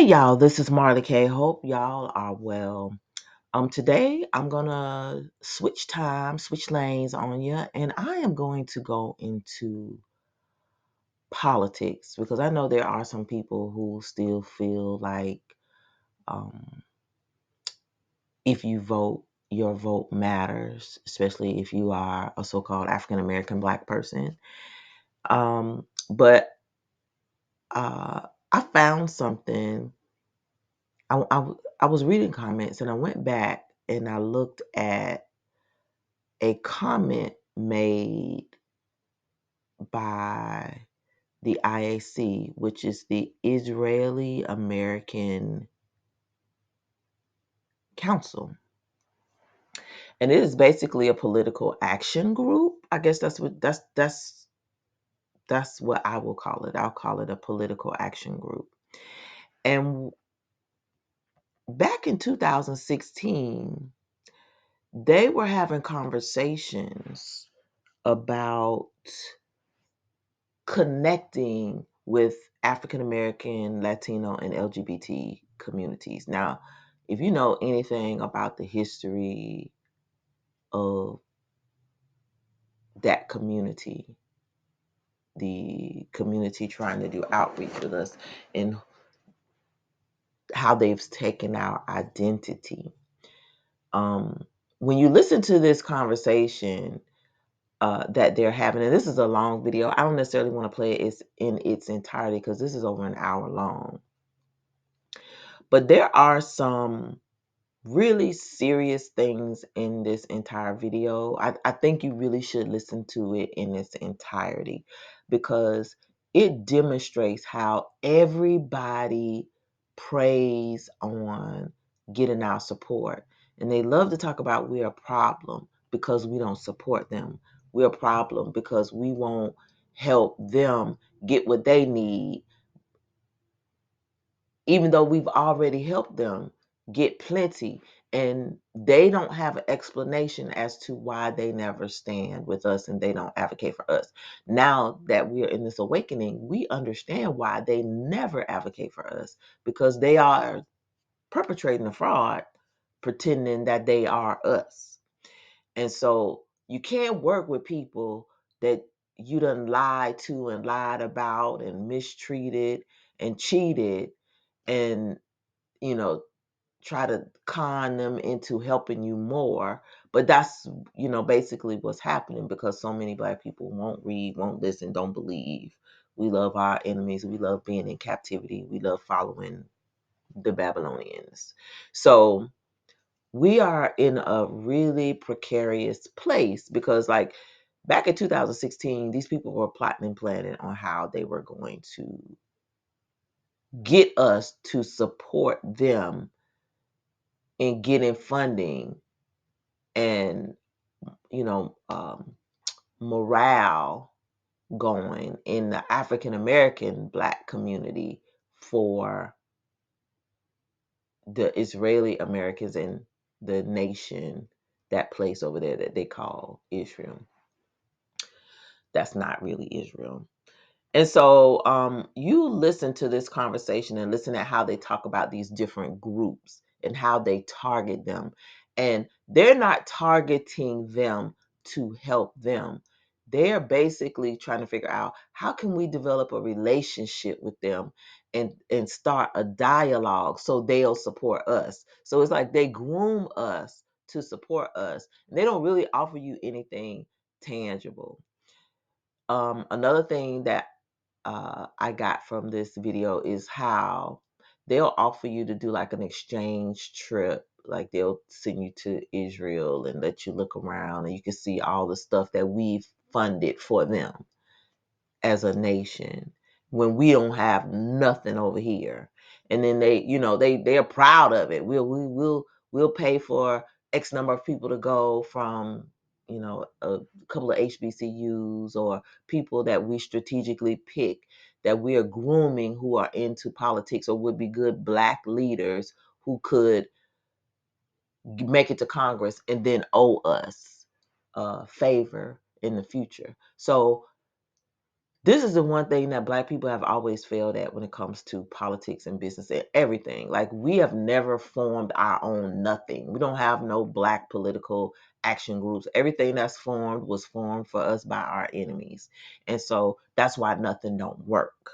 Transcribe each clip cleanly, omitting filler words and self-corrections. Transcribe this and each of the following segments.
Hey y'all, this is Marley K. Hope y'all are well. Today I'm gonna switch time, switch lanes on you, and I am going to go into politics because I know there are some people who still feel like um, if you vote, your vote matters, especially if you are a so-called African American Black person. But I found something. I was reading comments and I went back and I looked at a comment made by the IAC, which is the Israeli American Council. And it is basically a political action group. I guess that's what I will call it. I'll call it a political action group. And back in 2016, they were having conversations about connecting with African American, Latino, and LGBT communities. Now, if you know anything about the history of that community, the community trying to do outreach with us, and how they've taken our identity. When you listen to this conversation that they're having, and this is a long video, I don't necessarily want to play it in its entirety because this is over an hour long. But there are some really serious things in this entire video. I think you really should listen to it in its entirety because it demonstrates how everybody preys on getting our support. And they love to talk about we're a problem because we don't support them. We're a problem because we won't help them get what they need even though we've already helped them get plenty, and they don't have an explanation as to why they never stand with us and they don't advocate for us. Now that we are in this awakening, we understand why they never advocate for us, because they are perpetrating a fraud pretending that they are us. And so you can't work with people that you done lied to and lied about and mistreated and cheated and you know try to con them into helping you more. But that's basically what's happening, because so many Black people won't read, won't listen, don't believe. We love our enemies, we love being in captivity, we love following the Babylonians. So we are in a really precarious place because, like, back in 2016, these people were plotting and planning on how they were going to get us to support them in getting funding and you know um, morale going in the African American Black community for the Israeli Americans and the nation, that place over there that they call Israel. That's not really Israel. And so you listen to this conversation and listen at how they talk about these different groups and how they target them. And they're not targeting them to help them. They're basically trying to figure out, how can we develop a relationship with them and start a dialogue so they'll support us. So it's like they groom us to support us. And they don't really offer you anything tangible. Another thing that I got from this video is how they'll offer you to do like an exchange trip. Like they'll send you to Israel and let you look around and you can see all the stuff that we've funded for them as a nation when we don't have nothing over here. And then they're proud of it. We'll pay for X number of people to go from a couple of HBCUs or people that we strategically pick, that we are grooming, who are into politics or would be good Black leaders who could make it to Congress and then owe us favor in the future. So This is the one thing that black people have always failed at when it comes to politics and business and everything. Like, we have never formed our own nothing. We don't have no black political action groups. Everything that's formed was formed for us by our enemies. And so that's why nothing don't work.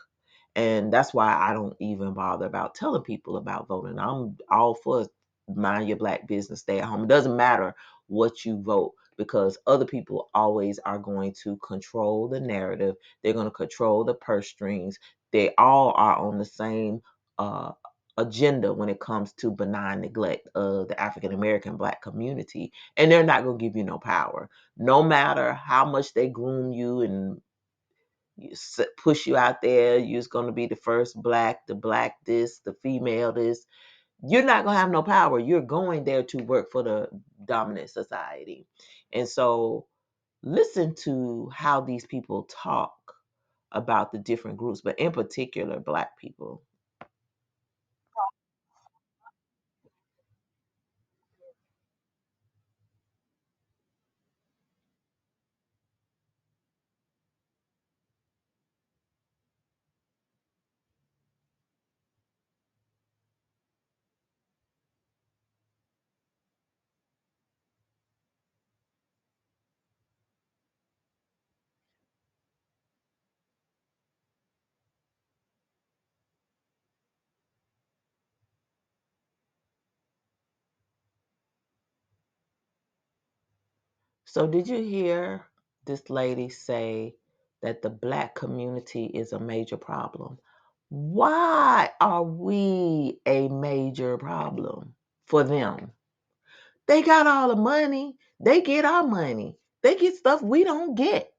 And that's why I don't even bother about telling people about voting. I'm all for mind your black business, stay at home. It doesn't matter what you vote, because other people always are going to control the narrative. They're going to control the purse strings. They all are on the same uh, agenda when it comes to benign neglect of the African American black community. And they're not going to give you no power. No matter how much they groom you and push you out there, you're going to be the first black, the black this, the female this. You're not going to have no power. You're going there to work for the dominant society. And so listen to how these people talk about the different groups, but in particular, black people. So, did you hear this lady say that the black community is a major problem? Why are we a major problem for them? They got all the money. They get our money. They get stuff we don't get.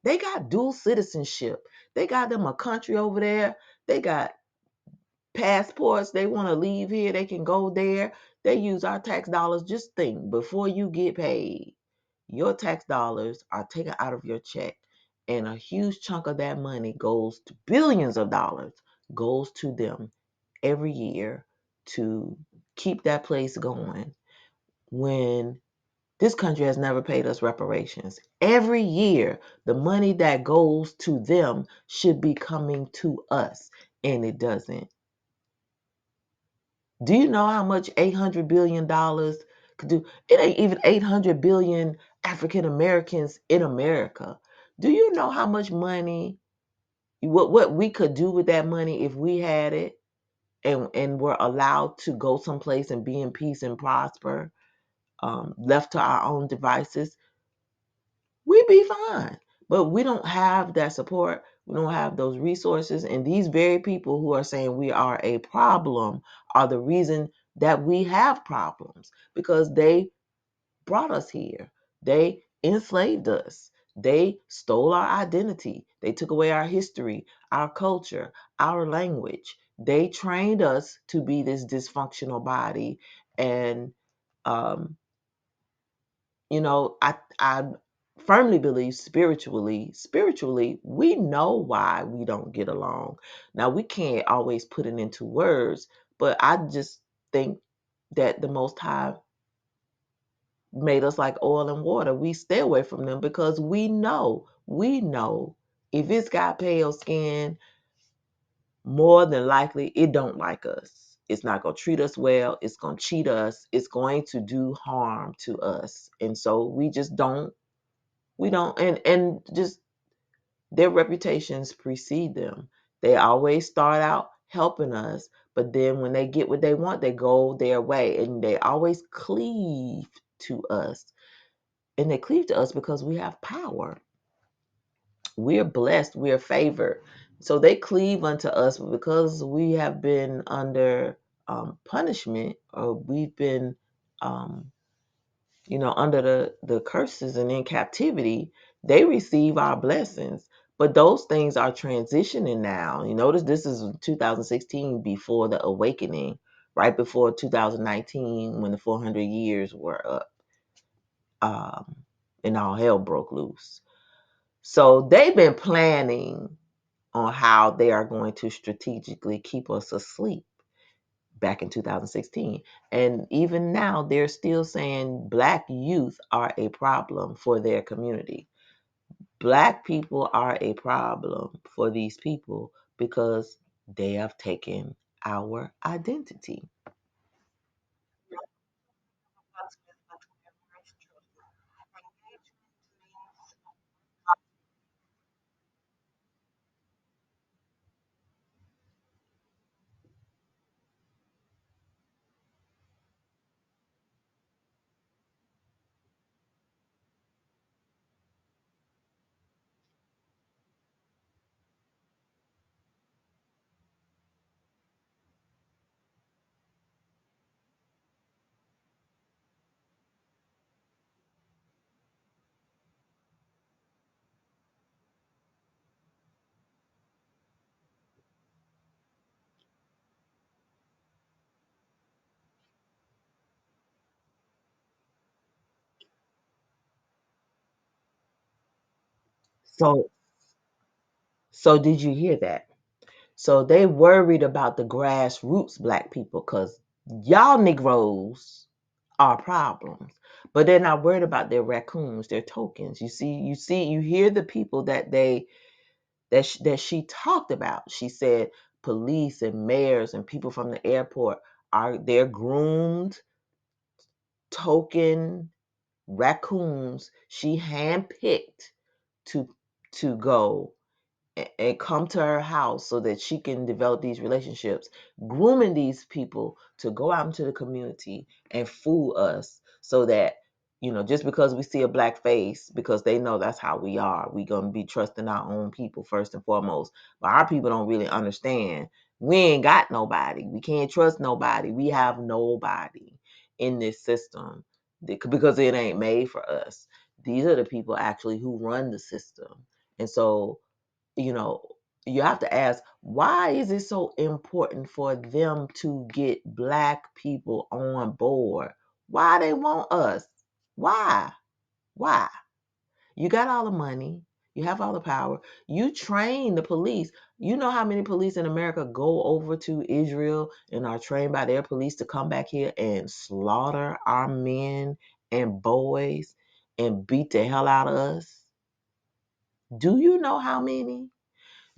They got dual citizenship. They got them a country over there. They got passports. They want to leave here. They can go there. They use our tax dollars. Just think, before you get paid, your tax dollars are taken out of your check, and a huge chunk of that money goes to billions of dollars, goes to them every year to keep that place going, when this country has never paid us reparations. Every year, the money that goes to them should be coming to us, and it doesn't. Do you know how much $800 billion could do? It ain't even 800 billion African Americans in America. Do you know how much money, what we could do with that money if we had it, and were allowed to go someplace and be in peace and prosper, left to our own devices? We'd be fine. But we don't have that support. We don't have those resources. And these very people who are saying we are a problem are the reason that we have problems, because they brought us here. They enslaved us. They stole our identity. They took away our history, our culture, our language. They trained us to be this dysfunctional body. And um, I firmly believe spiritually we know why we don't get along. Now, we can't always put it into words, but I just think that the Most High made us like oil and water. We stay away from them because we know if it's got pale skin, more than likely it don't like us. It's not going to treat us well. It's going to cheat us. It's going to do harm to us. And so we don't, and just their reputations precede them. They always start out helping us, but then when they get what they want, they go their way, and they always cleave to us. And they cleave to us because we have power. We're blessed, we're favored. So they cleave unto us because we have been under punishment, or we've been um, under the curses and in captivity. They receive our blessings. But those things are transitioning now. You notice this is 2016, before the awakening, right before 2019, when the 400 years were up, um, and all hell broke loose. So they've been planning on how they are going to strategically keep us asleep back in 2016. And even now, they're still saying black youth are a problem for their community. Black people are a problem for these people because they have taken our identity. So so did you hear that? So they worried about the grassroots black people because y'all Negroes are problems. But they're not worried about their raccoons, their tokens. You hear the people that she talked about. She said police and mayors and people from the airport are they're groomed token raccoons she handpicked to go and come to her house so that she can develop these relationships, grooming these people to go out into the community and fool us so that, just because we see a black face, because they know that's how we are, we going to be trusting our own people first and foremost. But our people don't really understand. We ain't got nobody. We can't trust nobody. We have nobody in this system because it ain't made for us. These are the people actually who run the system. And so, you know, you have to ask, why is it so important for them to get black people on board? Why they want us? Why? Why? You got all the money, you have all the power, you train the police. You know how many police in America go over to Israel and are trained by their police to come back here and slaughter our men and boys and beat the hell out of us? Do you know how many?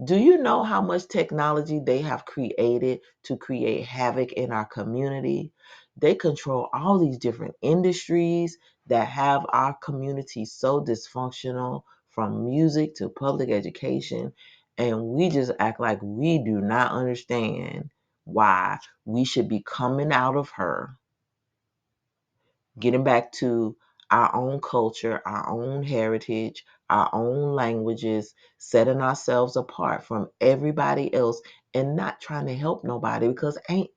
Do you know how much technology they have created to create havoc in our community? They control all these different industries that have our community so dysfunctional, from music to public education. And we just act like we do not understand why we should be coming out of her, getting back to our own culture, our own heritage, our own languages, setting ourselves apart from everybody else and not trying to help nobody because ain't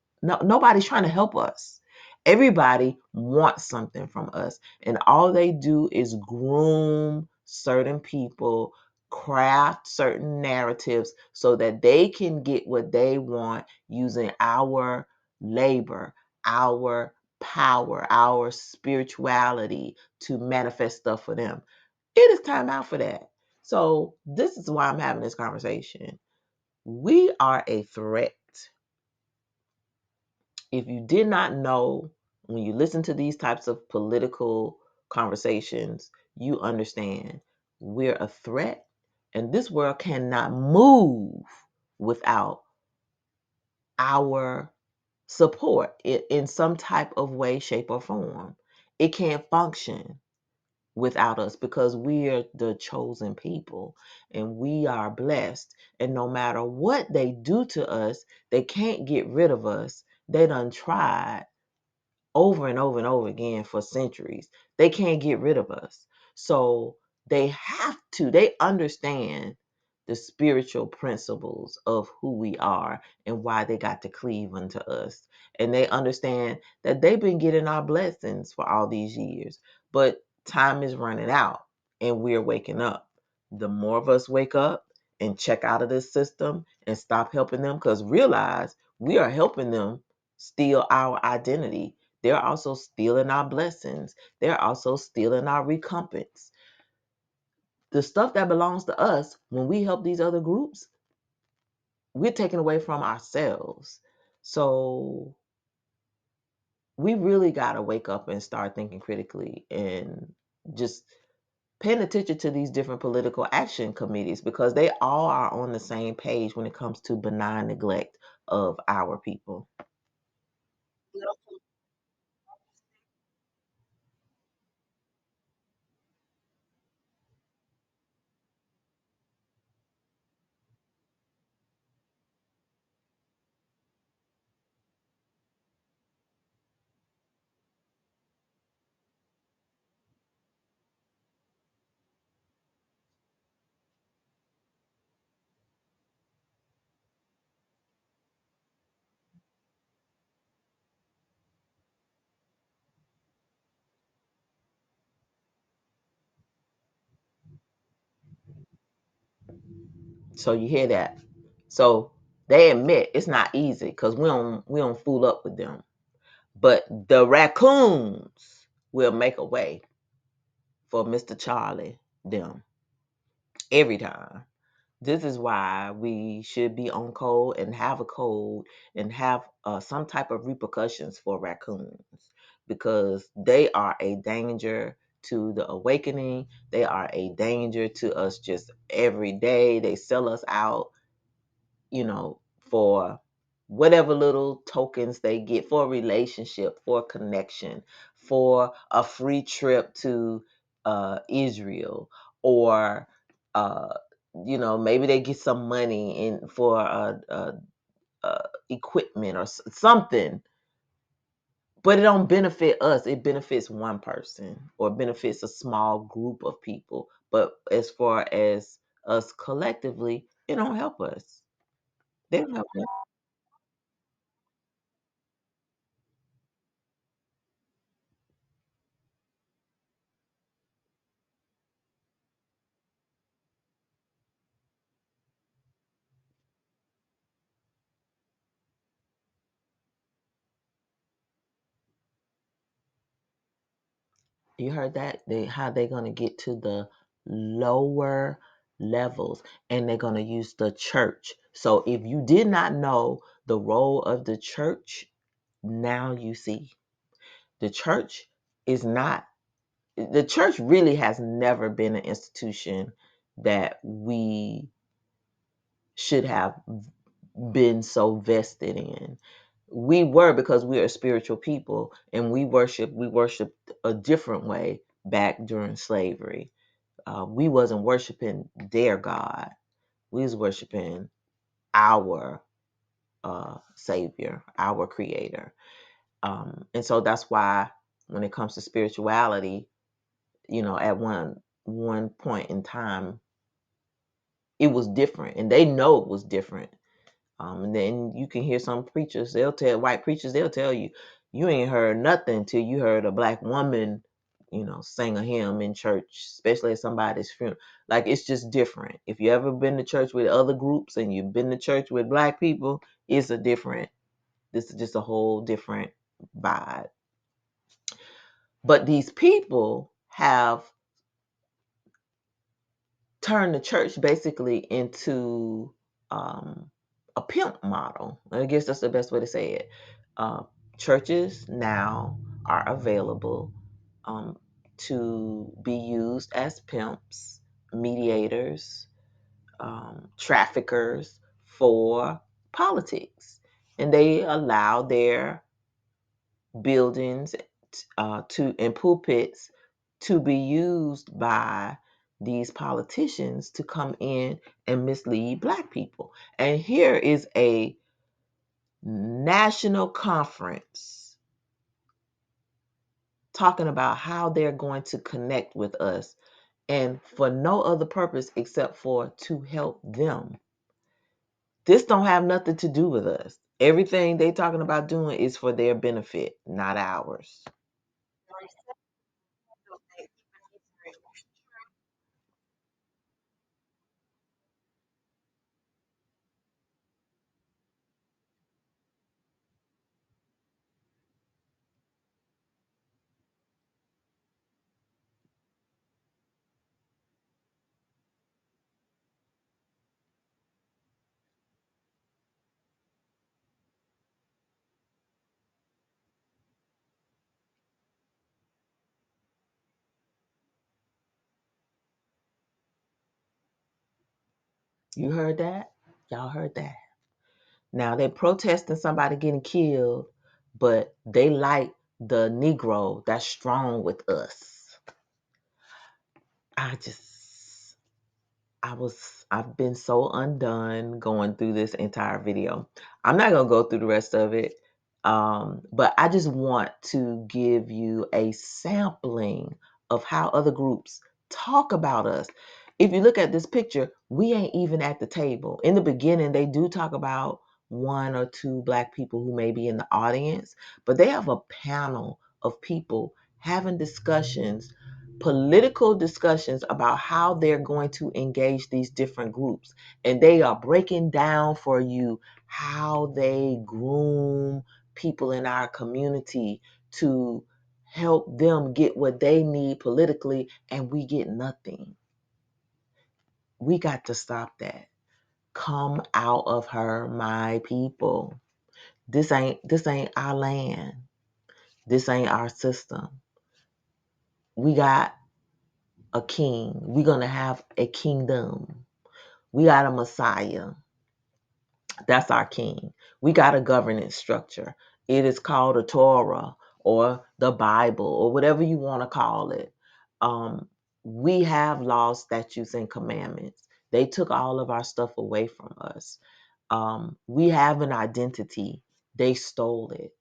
nobody's trying to help us. Everybody wants something from us, and all they do is groom certain people, craft certain narratives so that they can get what they want using our labor, our power, our spirituality to manifest stuff for them. It is time out for that. So, this is why I'm having this conversation. We are a threat. If you did not know, when you listen to these types of political conversations, you understand we're a threat, and this world cannot move without our support in some type of way, shape, or form. It can't function without us because we are the chosen people and we are blessed. And no matter what they do to us, they can't get rid of us. They done tried over and over and over again for centuries. They can't get rid of us. So they understand the spiritual principles of who we are and why they got to cleave unto us. And they understand that they've been getting our blessings for all these years. But time is running out and we're waking up. The more of us wake up and check out of this system and stop helping them, because realize we are helping them steal our identity. They're also stealing our blessings. They're also stealing our recompense. The stuff that belongs to us, when we help these other groups, we're taking away from ourselves. So we really got to wake up and start thinking critically and just paying attention to these different political action committees because they all are on the same page when it comes to benign neglect of our people. So you hear that? So they admit it's not easy because we don't fool up with them. But the raccoons will make a way for Mr. Charlie them every time. This is why we should be on code and have a code and have some type of repercussions for raccoons because they are a danger to the awakening. They are a danger to us just every day. They sell us out, for whatever little tokens they get for a relationship, for a connection, for a free trip to Israel, or uh, maybe they get some money in for equipment or something. But it don't benefit us. It benefits one person or benefits a small group of people. But as far as us collectively, it don't help us. They don't help us. You heard that? How they're gonna get to the lower levels and they're gonna use the church. So if you did not know the role of the church, now you see. The church is not the church really has never been an institution that we should have been so vested in. We were because we are spiritual people and we worshiped a different way back during slavery. We wasn't worshiping their God. We was worshiping our Savior, our Creator. And so that's why when it comes to spirituality, at one point in time, it was different, and they know it was different. And then you can hear some preachers, white preachers, they'll tell you, you ain't heard nothing till you heard a black woman, sing a hymn in church, especially at somebody's funeral. Like it's just different. If you ever been to church with other groups and you've been to church with black people, this is just a whole different vibe. But these people have turned the church basically into a pimp model. I guess that's the best way to say it. Uh, Churches now are available um, to be used as pimps, mediators, traffickers for politics. And they allow their buildings to and pulpits to be used by these politicians to come in and mislead black people. And here is a national conference talking about how they're going to connect with us and for no other purpose except for to help them. This don't have nothing to do with us. Everything they talking about doing is for their benefit, not ours. You heard that? Y'all heard that? Now they protesting somebody getting killed, but they like the Negro that's strong with us. I just I've been so undone going through this entire video. I'm not gonna go through the rest of it. But I just want to give you a sampling of how other groups talk about us. If you look at this picture, we ain't even at the table. In the beginning, they do talk about one or two Black people who may be in the audience, but they have a panel of people having discussions, political discussions about how they're going to engage these different groups. And they are breaking down for you how they groom people in our community to help them get what they need politically, and we get nothing. We got to stop that. Come out of her, my people. This ain't our land. This ain't our system. We got a king. We're gonna have a kingdom. We got a Messiah. That's our king. We got a governance structure. It is called a Torah or the Bible or whatever you want to call it. We have laws, statutes, and commandments. They took all of our stuff away from us. We have an identity. They stole it.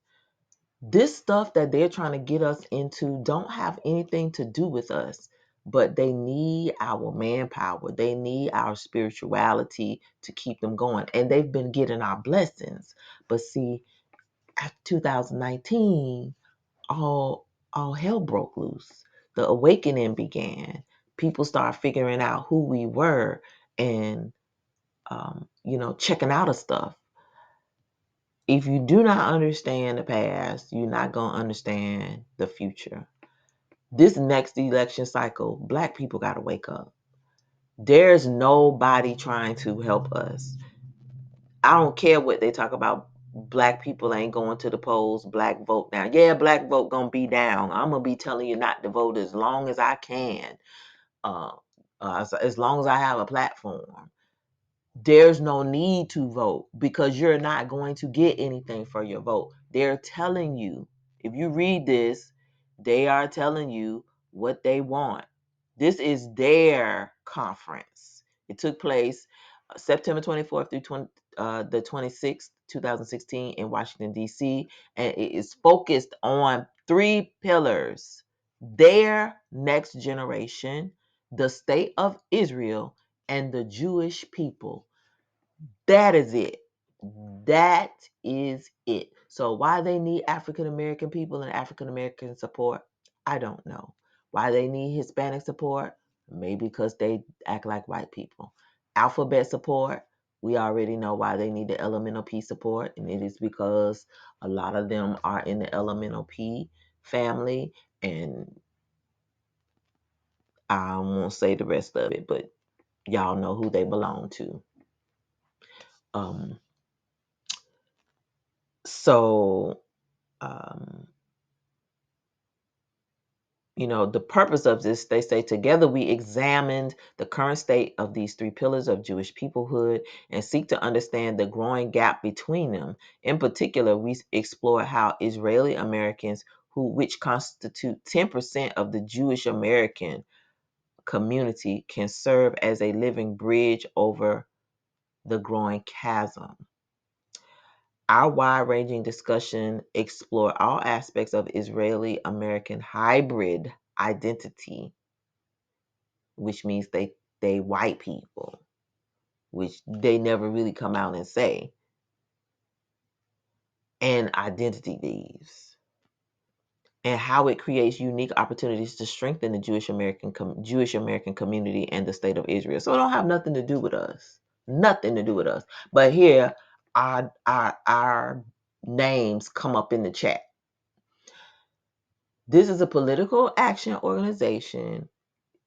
This stuff that they're trying to get us into don't have anything to do with us, but they need our manpower. They need our spirituality to keep them going. And they've been getting our blessings. But see, after 2019, all hell broke loose. The awakening began. People started figuring out who we were and checking out of stuff. If you do not understand the past, you're not going to understand the future. This next election cycle, Black people got to wake up. There's nobody trying to help us. I don't care what they talk about. Black people ain't going to the polls. Black vote down. Yeah, Black vote going to be down. I'm going to be telling you not to vote as long as I can. As long as I have a platform. There's no need to vote because you're not going to get anything for your vote. They're telling you, if you read this, they are telling you what they want. This is their conference. It took place September 24th through the 26th, 2016 in Washington, D.C. And it is focused on three pillars: their next generation, the state of Israel, and the Jewish people. That is it. That is it. So why they need African American people and African American support, I don't know. Why they need Hispanic support, maybe because they act like white people. Alphabet support, we already know why they need the elemental P support, and it is because a lot of them are in the elemental P family, and I won't say the rest of it, but y'all know who they belong to. Um, so um, the purpose of this, they say, together we examined the current state of these three pillars of Jewish peoplehood and seek to understand the growing gap between them. In particular, we explore how Israeli Americans, which constitute 10% of the Jewish American community, can serve as a living bridge over the growing chasm. Our wide-ranging discussion explored all aspects of Israeli-American hybrid identity, which means they white people, which they never really come out and say, and identity thieves, and how it creates unique opportunities to strengthen the Jewish American community and the state of Israel. So it don't have nothing to do with us, nothing to do with us. But here, our names come up in the chat. This is a political action organization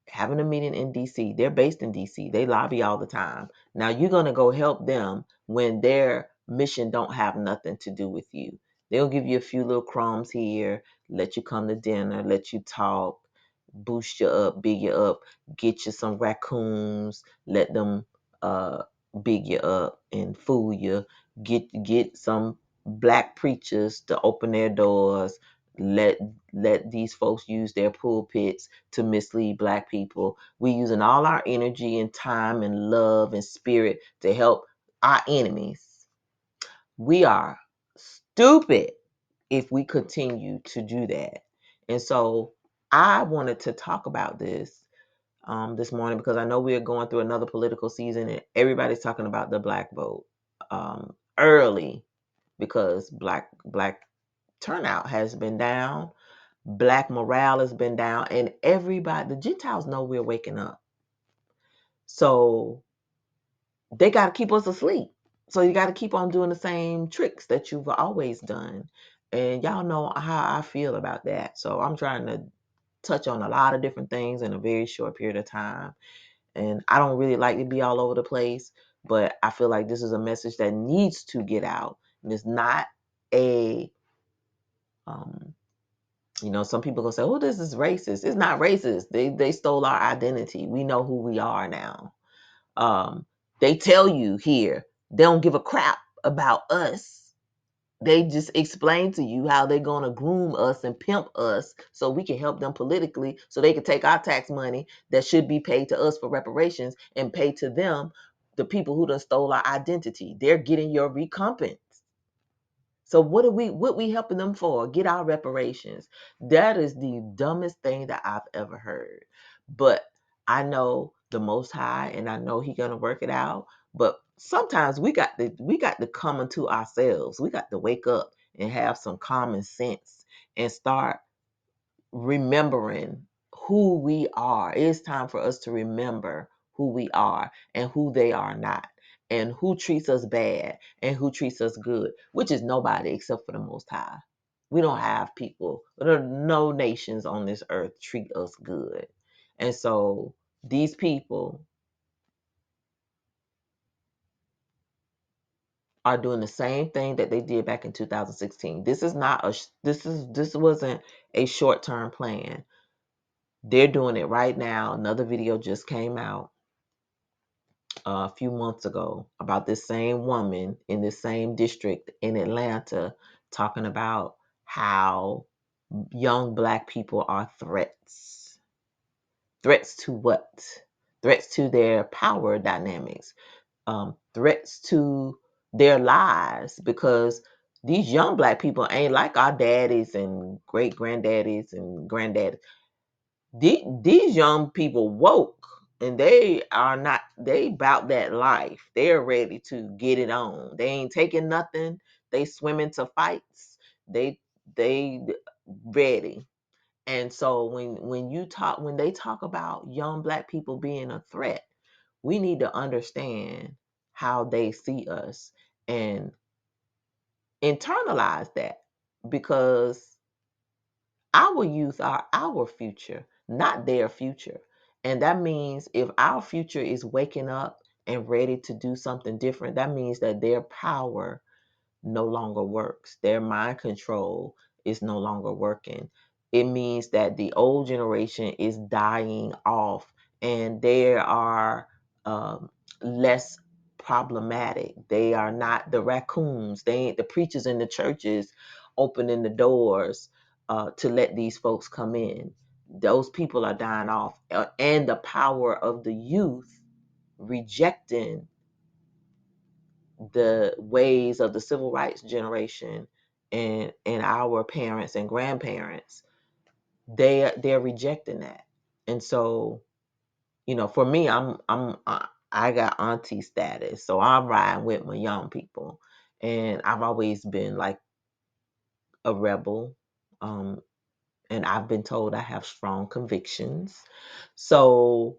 having a meeting in DC. They're based in DC. They lobby all the time. Now you're going to go help them when their mission don't have nothing to do with you. They'll give you a few little crumbs here, let you come to dinner, let you talk, boost you up, big you up, get you some raccoons, let them big you up and fool you. Get some black preachers to open their doors. Let let these folks use their pulpits to mislead black people. We using all our energy and time and love and spirit to help our enemies. We are stupid if we continue to do that. And so I wanted to talk about this morning because I know we are going through another political season and everybody's talking about the black vote early because black turnout has been down, black morale has been down, and everybody, the Gentiles know we're waking up. So they got to keep us asleep. So you got to keep on doing the same tricks that you've always done. And y'all know how I feel about that. So I'm trying to touch on a lot of different things in a very short period of time. And I don't really like to be all over the place, but I feel like this is a message that needs to get out. And it's not a, some people gonna say, "Oh, this is racist." It's not racist. They stole our identity. We know who we are now. They tell you here they don't give a crap about us. They just explain to you how they're going to groom us and pimp us so we can help them politically so they can take our tax money that should be paid to us for reparations and pay to them, the people who done stole our identity. They're getting your recompense. So what we helping them for? Get our reparations. That is the dumbest thing that I've ever heard. But I know the Most High, and I know He gonna work it out. But sometimes we got to come into ourselves. We got to wake up and have some common sense and start remembering who we are. It's time for us to remember who we are and who they are not, and who treats us bad and who treats us good, which is nobody except for the Most High. We don't have people, there are no nations on this earth treat us good. And so these people are doing the same thing that they did back in 2016. This wasn't a short-term plan. They're doing it right now. Another video just came out a few months ago about this same woman in this same district in Atlanta talking about how young black people are threats. Threats to what? Threats to their power dynamics. Threats to their lives, because these young black people ain't like our daddies and great granddaddies and granddaddies. These young people woke, and they about that life. They're ready to get it on. They ain't taking nothing. They swim into fights. They ready. And so when they talk about young black people being a threat, we need to understand how they see us and internalize that, because our youth are our future, not their future. And that means if our future is waking up and ready to do something different, that means that their power no longer works. Their mind control is no longer working. It means that the old generation is dying off and they are less problematic. They are not the raccoons. They ain't the preachers in the churches opening the doors to let these folks come in. Those people are dying off. And the power of the youth rejecting the ways of the civil rights generation and our parents and grandparents, they're rejecting that. And so, for me, I got auntie status, so I'm riding with my young people, and I've always been like a rebel, um and I've been told I have strong convictions. So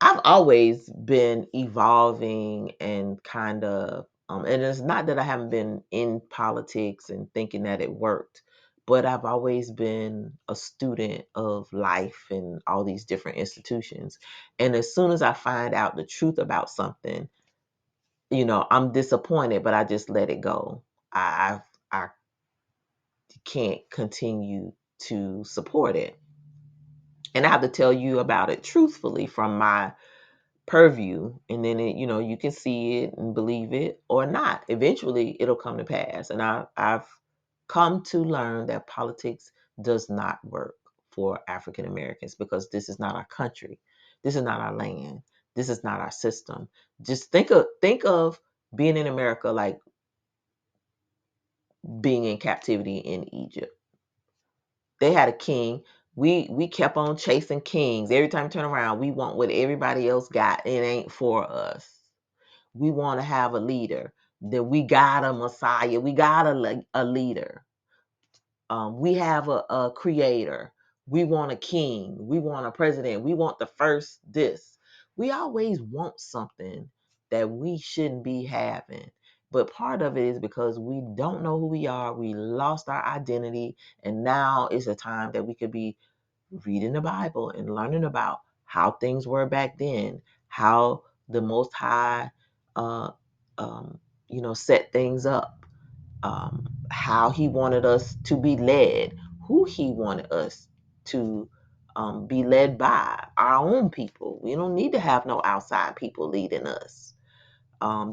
I've always been evolving and kind of, and it's not that I haven't been in politics and thinking that it worked, but I've always been a student of life and all these different institutions. And as soon as I find out the truth about something, I'm disappointed, but I just let it go. I can't continue to support it. And I have to tell you about it truthfully from my purview, and then you can see it and believe it or not. Eventually it'll come to pass. And I've come to learn that politics does not work for African Americans, because this is not our country, this is not our land, this is not our system. Just think of being in America like being in captivity in Egypt. They had a king. We kept on chasing kings. Every time we turn around, we want what everybody else got. It ain't for us. We want to have a leader. That we got a Messiah. We got a leader. We have a creator. We want a king. We want a president. We want the first this. We always want something that we shouldn't be having. But part of it is because we don't know who we are. We lost our identity. And now is a time that we could be reading the Bible and learning about how things were back then, how the Most High, uh, set things up, how He wanted us to be led, who He wanted us to be led by, our own people. We don't need to have no outside people leading us.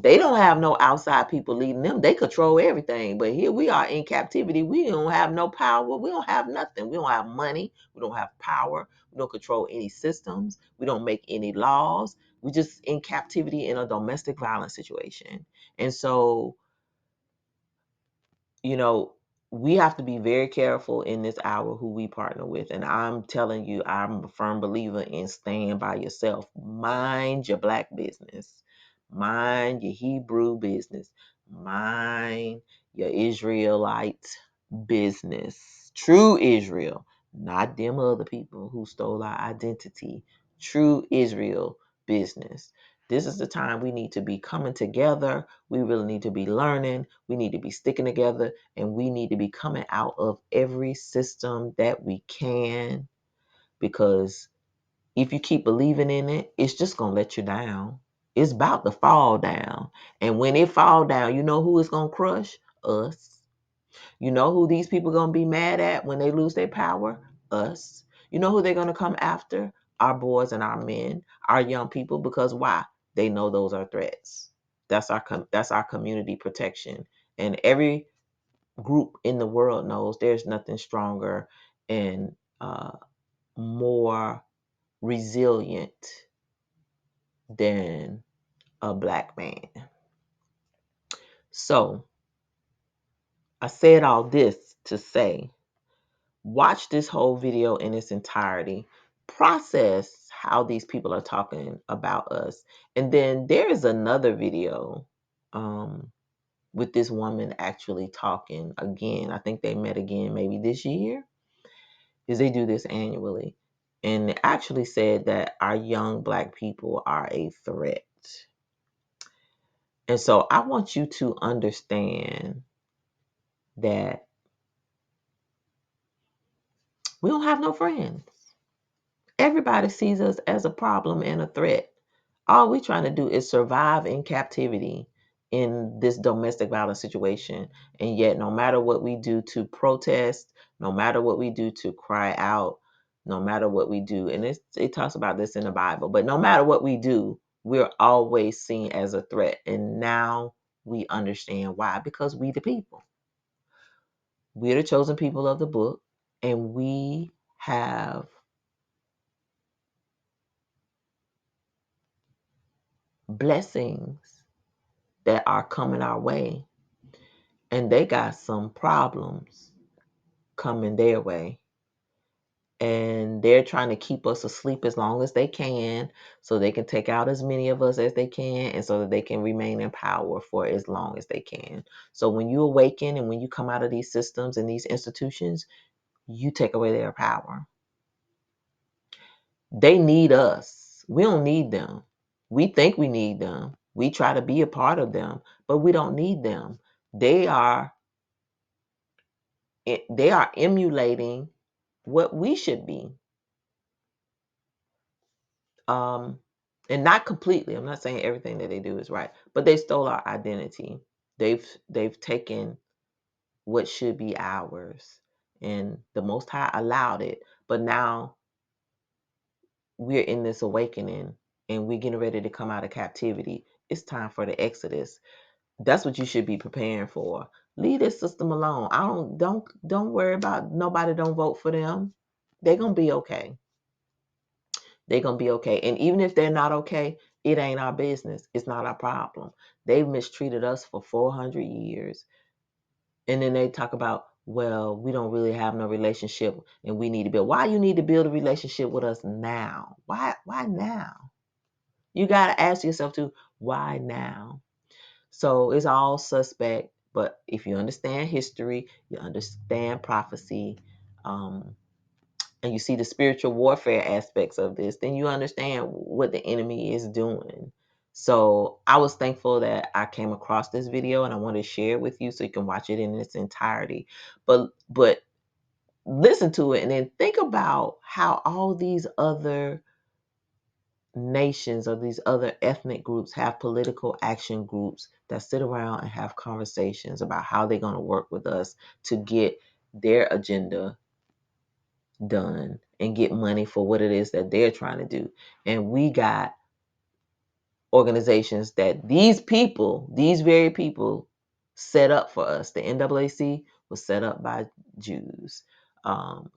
They don't have no outside people leading them. They control everything. But here we are in captivity. We don't have no power. We don't have nothing. We don't have money. We don't have power. We don't control any systems. We don't make any laws. We just in captivity in a domestic violence situation. And so, you know, we have to be very careful in this hour who we partner with. And I'm telling you, I'm a firm believer in staying by yourself. Mind your black business. Mind your Hebrew business. Mind your Israelite business. True Israel, not them other people who stole our identity. True Israel business. This is the time we need to be coming together. We really need to be learning. We need to be sticking together, and we need to be coming out of every system that we can, because if you keep believing in it, it's just going to let you down. It's about to fall down. And when it fall down, you know who it's going to crush? Us. You know who these people are going to be mad at when they lose their power? Us. You know who they're going to come after? Our boys and our men, our young people. Because why? They know those are threats. That's our community protection. And every group in the world knows there's nothing stronger and more resilient than a black man. So I said all this to say, watch this whole video in its entirety, process how these people are talking about us. And then there is another video with this woman actually talking again. I think they met again maybe this year, because they do this annually. And it actually said that our young black people are a threat. And so I want you to understand that we don't have no friends. Everybody sees us as a problem and a threat. All we're trying to do is survive in captivity in this domestic violence situation. And yet, no matter what we do to protest, no matter what we do to cry out, no matter what we do, and it talks about this in the Bible, but no matter what we do, we're always seen as a threat. And now we understand why. Because we the people. We're the chosen people of the book, and we have blessings that are coming our way, and they got some problems coming their way. And they're trying to keep us asleep as long as they can, so they can take out as many of us as they can, and so that they can remain in power for as long as they can. So when you awaken and when you come out of these systems and these institutions, you take away their power. They need us. We don't need them. We think we need them. We try to be a part of them, but we don't need them. They are they are emulating what we should be. And not completely. I'm not saying everything that they do is right, but they stole our identity. They've taken what should be ours, and the Most High allowed it. But now we're in this awakening, and we're getting ready to come out of captivity. It's time for the Exodus. That's what you should be preparing for. Leave this system alone. I don't worry about nobody. Don't vote for them. They're gonna be okay. They're gonna be okay. And even if they're not okay, it ain't our business. It's not our problem. They've mistreated us for 400 years. And then they talk about, well, we don't really have no relationship and we need to build. Why you need to build a relationship with us now? Why now? You gotta ask yourself too, why now? So it's all suspect. But if you understand history, you understand prophecy, and you see the spiritual warfare aspects of this, then you understand what the enemy is doing. So I was thankful that I came across this video and I want to share it with you so you can watch it in its entirety. But listen to it and then think about how all these other nations or these other ethnic groups have political action groups that sit around and have conversations about how they're going to work with us to get their agenda done and get money for what it is that they're trying to do. And we got organizations that these very people, set up for us. The NAAC was set up by Jews.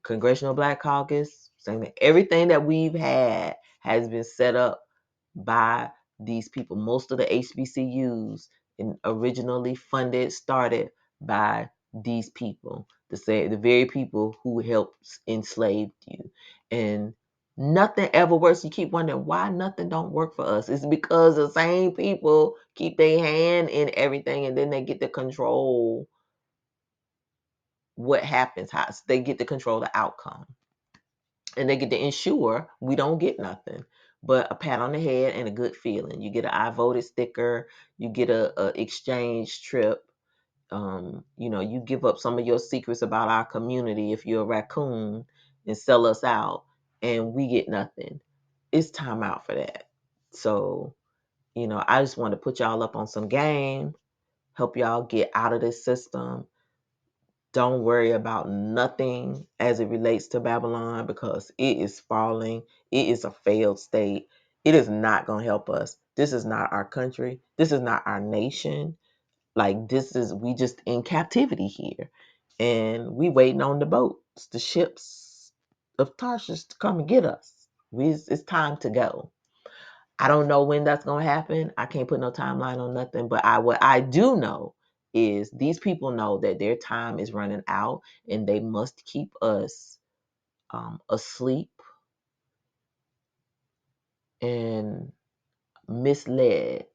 Congressional Black Caucus, same thing. Everything that we've had has been set up by these people. Most of the HBCUs originally funded, started by these people, the very people who helped enslave you. And nothing ever works. You keep wondering why nothing don't work for us. It's because the same people keep their hand in everything, and then they get to control what happens. How they get to control the outcome, and they get to ensure we don't get nothing but a pat on the head and a good feeling. You get an I voted sticker. You get a exchange trip. You give up some of your secrets about our community if you're a raccoon and sell us out, and we get nothing. It's time out for that. So, I just want to put y'all up on some game, help y'all get out of this system. Don't worry about nothing as it relates to Babylon because it is falling. It is a failed state. It is not going to help us. This is not our country. This is not our nation. Like we just in captivity here. And we waiting on the boats, the ships of Tarshish to come and get us. It's time to go. I don't know when that's gonna happen. I can't put no timeline on nothing. But what I do know is these people know that their time is running out, and they must keep us asleep and misled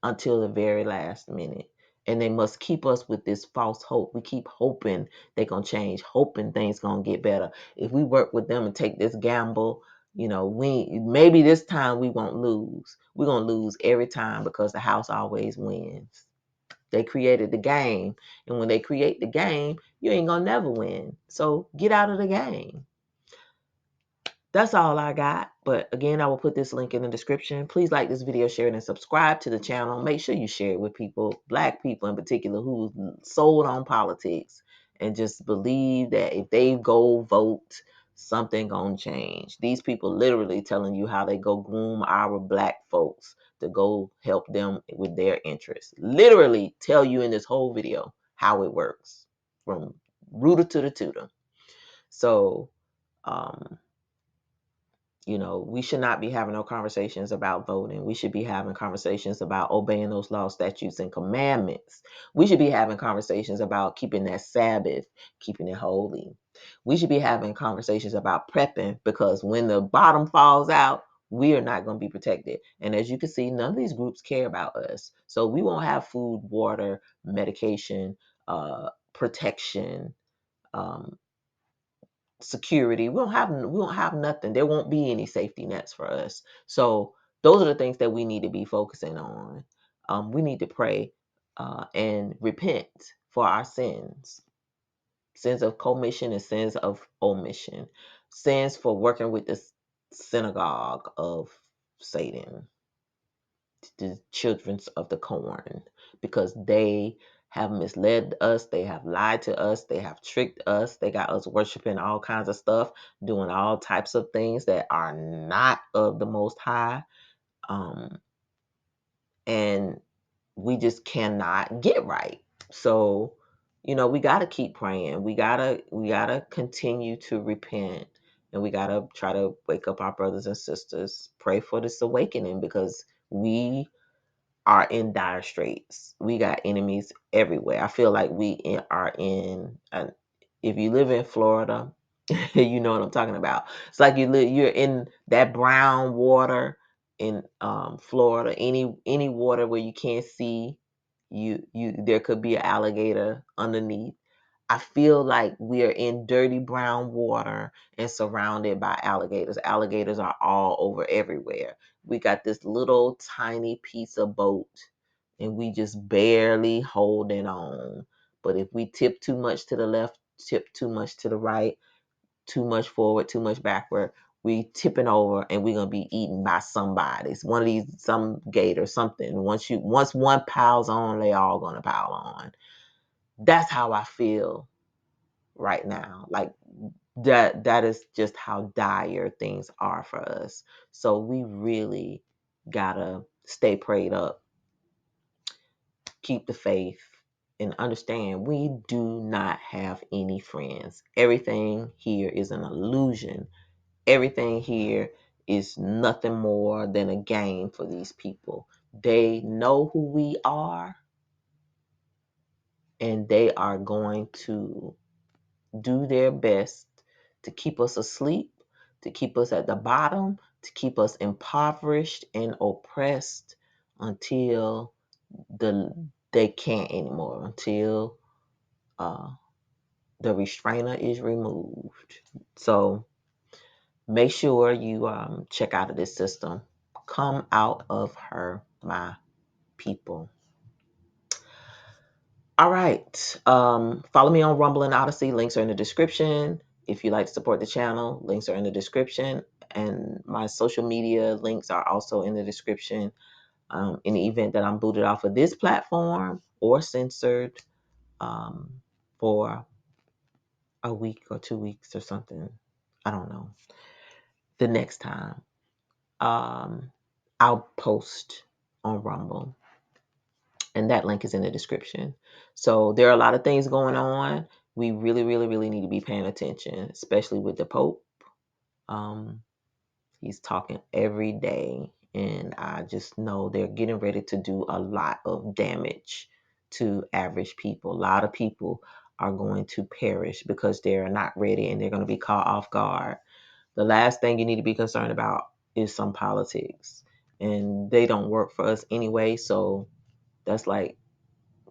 until the very last minute. And they must keep us with this false hope. We keep hoping they're going to change, hoping things going to get better. If we work with them and take this gamble, maybe this time we won't lose. We're going to lose every time because the house always wins. They created the game. And when they create the game, you ain't going to never win. So get out of the game. That's all I got. But again, I will put this link in the description. Please like this video, share it, and subscribe to the channel. Make sure you share it with people, Black people in particular, who sold on politics and just believe that if they go vote, something gonna change. These people literally telling you how they go groom our Black folks to go help them with their interests. Literally tell you in this whole video how it works from rooter to the tutor. So, we should not be having no conversations about voting. We should be having conversations about obeying those laws, statutes, and commandments. We should be having conversations about keeping that Sabbath, keeping it holy. We should be having conversations about prepping because when the bottom falls out, we are not going to be protected. And as you can see, none of these groups care about us. So we won't have food, water, medication, protection, um, security. We don't have nothing. There won't be any safety nets for us. So those are the things that we need to be focusing on. We need to pray and repent for our sins of commission and sins of omission, sins for working with the synagogue of Satan, the children of the corn, because they have misled us, they have lied to us, they have tricked us, they got us worshiping all kinds of stuff, doing all types of things that are not of the Most High. Um, and we just cannot get right. So, we got to keep praying. We got to continue to repent, and we got to try to wake up our brothers and sisters. Pray for this awakening, because we are in dire straits. We got enemies everywhere. I feel like are in. If you live in Florida, you know what I'm talking about. It's like you're in that brown water in Florida. Any water where you can't see, there could be an alligator underneath. I feel like we are in dirty brown water and surrounded by alligators. Alligators are all over everywhere. We got this little tiny piece of boat, and we just barely holding on. But if we tip too much to the left, tip too much to the right, too much forward, too much backward, we tipping over, and we're gonna be eaten by somebody. It's one of these, some gator, something. Once one piles on, they all gonna pile on. That's how I feel right now. Like that is just how dire things are for us. So we really gotta stay prayed up, keep the faith, and understand we do not have any friends. Everything here is an illusion. Everything here is nothing more than a game for these people. They know who we are, and they are going to do their best to keep us asleep, to keep us at the bottom, to keep us impoverished and oppressed until they can't anymore, until uh, the restrainer is removed. So make sure you check out of this system. Come out of her, my people. All right. Follow me on Rumble and Odyssey. Links are in the description. If you'd like to support the channel, links are in the description. And my social media links are also in the description. In the event that I'm booted off of this platform or censored for a week or 2 weeks or something, I don't know. The next time, I'll post on Rumble, and that link is in the description. So there are a lot of things going on. We really, really, really need to be paying attention, especially with the Pope. Um, he's talking every day, and I just know they're getting ready to do a lot of damage to average people. A lot of people are going to perish because they're not ready, and they're going to be caught off guard. The last thing you need to be concerned about is some politics, and they don't work for us anyway. So that's like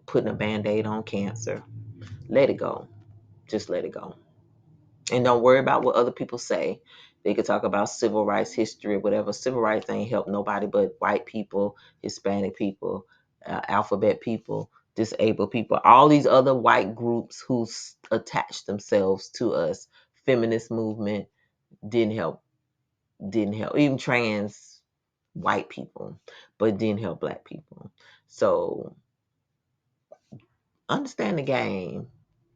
putting a band-aid on cancer. Let it go. Just let it go. And don't worry about what other people say. They could talk about civil rights history or whatever. Civil rights ain't helped nobody but white people, Hispanic people, alphabet people, disabled people, all these other white groups who attach themselves to us. Feminist movement didn't help. Didn't help. Even trans white people, but didn't help black people. So understand the game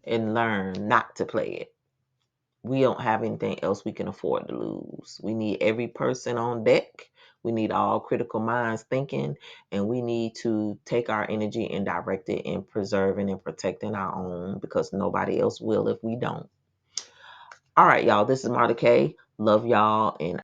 and learn not to play it. We don't have anything else we can afford to lose. We need every person on deck. We need all critical minds thinking, and we need to take our energy and direct it in preserving and protecting our own, because nobody else will if we don't. All right, y'all. This is Marta K. Love y'all, and